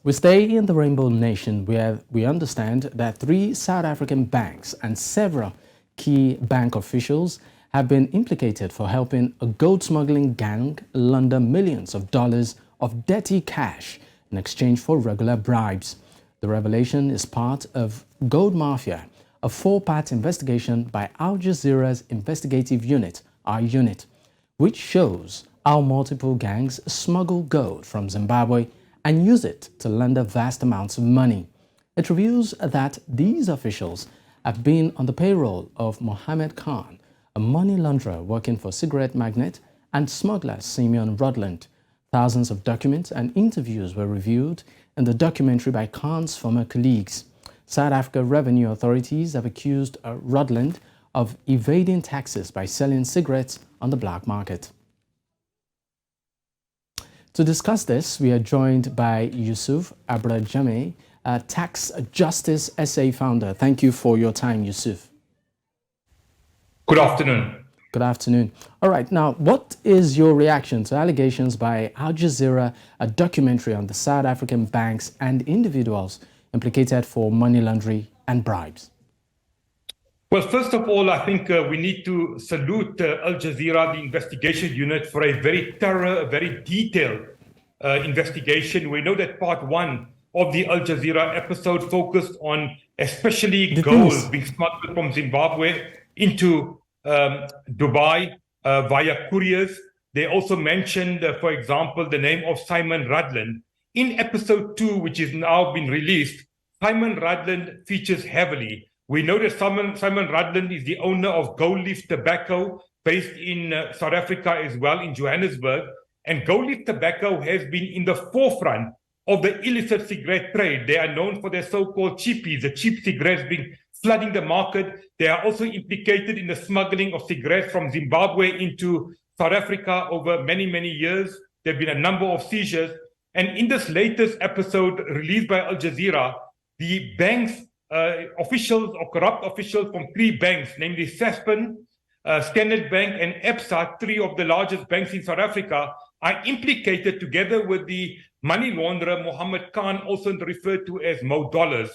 We stay in the Rainbow Nation where we understand that three South African banks and several key bank officials have been implicated for helping a gold smuggling gang launder millions of dollars of dirty cash in exchange for regular bribes. The revelation is part of Gold Mafia, a four-part investigation by Al Jazeera's investigative unit, unit, which shows how multiple gangs smuggle gold from Zimbabwe and use it to launder vast amounts of money. It reveals that these officials have been on the payroll of Mohammed Khan, a money launderer working for cigarette magnate and smuggler Simeon Rutland. Thousands of documents and interviews were reviewed in the documentary by Khan's former colleagues. South Africa revenue authorities have accused Rutland of evading taxes by selling cigarettes on the black market. To discuss this, we are joined by Yusuf Abrajame, Tax Justice SA founder. Thank you for your time, Yusuf. Good afternoon. Good afternoon. All right, now, what is your reaction to allegations by Al Jazeera, a documentary on the South African banks and individuals implicated for money laundering and bribes? Well, first of all, I think we need to salute Al Jazeera, the investigation unit, for a very thorough, very detailed investigation. We know that part one of the Al Jazeera episode focused on especially gold being smuggled from Zimbabwe into Dubai via couriers. They also mentioned, for example, the name of Simon Rutland. In episode 2, which is now been released, Simon Rutland features heavily. We know that Simon Rutland is the owner of Gold Leaf Tobacco, based in South Africa as well, in Johannesburg. And Gold Leaf Tobacco has been in the forefront of the illicit cigarette trade. They are known for their so-called cheapies, the cheap cigarettes being flooding the market. They are also implicated in the smuggling of cigarettes from Zimbabwe into South Africa over many, many years. There have been a number of seizures. And in this latest episode released by Al Jazeera, the bank's officials or corrupt officials from three banks, namely Sasfin, Standard Bank, and EBSA, three of the largest banks in South Africa, are implicated together with the money launderer Mohammed Khan, also referred to as Mo Dollars.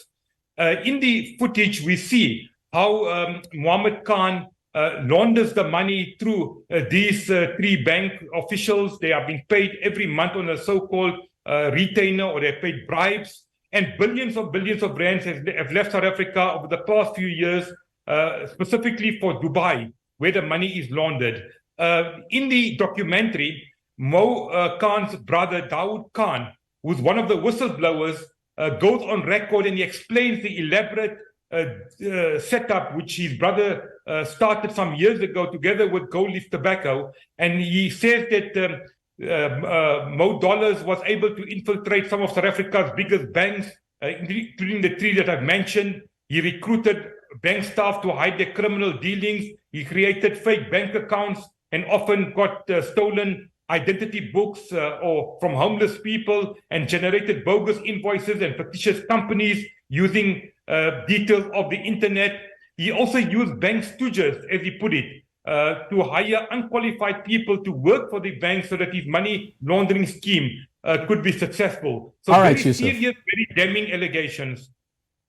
In the footage, we see how Mohammed Khan launders the money through these three bank officials. They are being paid every month on a so-called retainer, or they're paid bribes. And billions of rands have left South Africa over the past few years, specifically for Dubai, where the money is laundered. In the documentary, Mo Khan's brother, Dawood Khan, who's one of the whistleblowers, goes on record and he explains the elaborate setup which his brother started some years ago together with Gold Leaf Tobacco. And he says that Mo Dollars was able to infiltrate some of South Africa's biggest banks, including the three that I've mentioned. He recruited bank staff to hide their criminal dealings. He created fake bank accounts and often got stolen identity books or from homeless people, and generated bogus invoices and fictitious companies using details of the internet. He also used bank stooges, as he put it, to hire unqualified people to work for the bank so that his money laundering scheme could be successful. So all right, very Yusuf. serious, very damning allegations.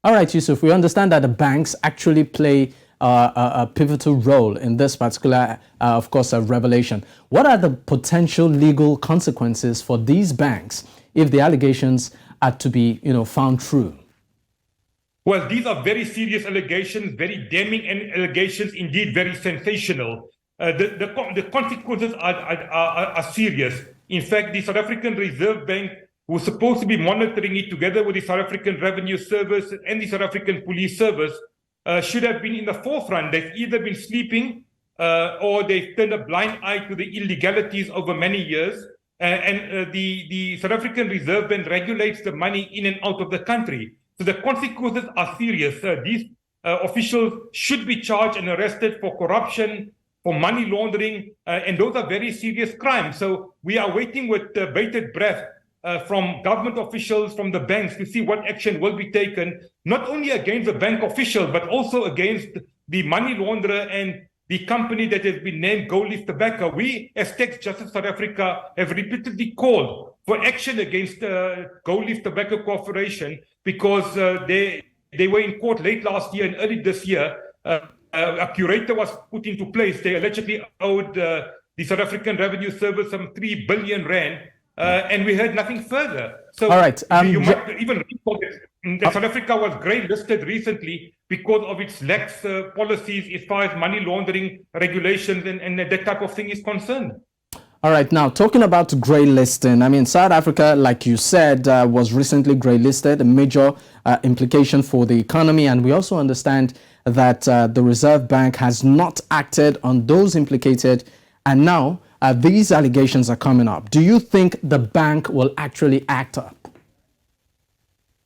All right, Yusuf, we understand that the banks actually play a pivotal role in this particular, of course, revelation. What are the potential legal consequences for these banks if the allegations are to be, found true? Well, these are very serious allegations, very damning allegations, indeed very sensational. The consequences are serious. In fact, the South African Reserve Bank, who's supposed to be monitoring it together with the South African Revenue Service and the South African Police Service, should have been in the forefront. They've either been sleeping or they've turned a blind eye to the illegalities over many years. And the South African Reserve Bank regulates the money in and out of the country. So the consequences are serious. These officials should be charged and arrested for corruption, for money laundering, and those are very serious crimes. So we are waiting with bated breath from government officials, from the banks, to see what action will be taken, not only against the bank official, but also against the money launderer and the company that has been named Gold Leaf Tobacco. We, as Tax Justice South Africa, have repeatedly called for action against Gold Leaf Tobacco Corporation because they were in court late last year and early this year. A curator was put into place. They allegedly owed the South African Revenue Service some 3 billion rand, and we heard nothing further. So all right, you might even recall that South Africa was grey listed recently because of its lax policies as far as money laundering regulations and that type of thing is concerned. All right, now talking about grey listing, I mean, South Africa, like you said, was recently grey listed, a major implication for the economy. And we also understand that the Reserve Bank has not acted on those implicated. And now these allegations are coming up. Do you think the bank will actually act up?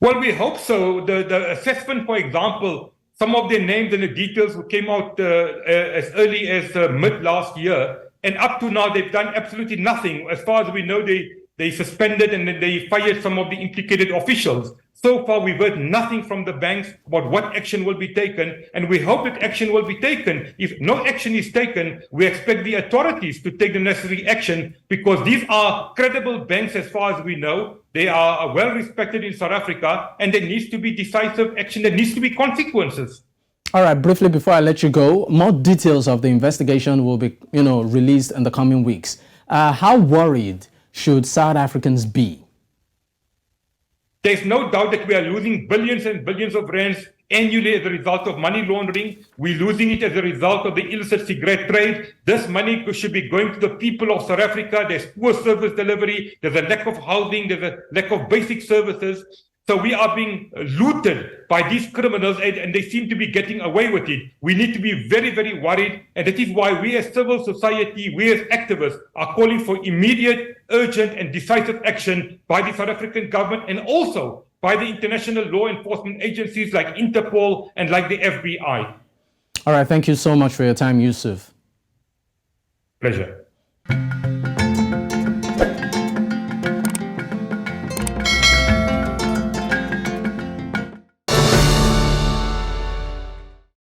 Well, we hope so. The assessment, for example, some of their names and the details came out as early as mid last year. And up to now, they've done absolutely nothing. As far as we know, they suspended and they fired some of the implicated officials. So far, we've heard nothing from the banks about what action will be taken. And we hope that action will be taken. If no action is taken, we expect the authorities to take the necessary action because these are credible banks as far as we know. They are well respected in South Africa and there needs to be decisive action. There needs to be consequences. All right, briefly before I let you go, more details of the investigation will be, released in the coming weeks. How worried should South Africans be? There's no doubt that we are losing billions and billions of rands annually as a result of money laundering. We're losing it as a result of the illicit cigarette trade. This money should be going to the people of South Africa. There's poor service delivery. There's a lack of housing. There's a lack of basic services. So we are being looted by these criminals and they seem to be getting away with it. We need to be very, very worried. And that is why we as civil society, we as activists are calling for immediate, urgent and decisive action by the South African government and also by the international law enforcement agencies like Interpol and like the FBI. All right. Thank you so much for your time, Yusuf. Pleasure.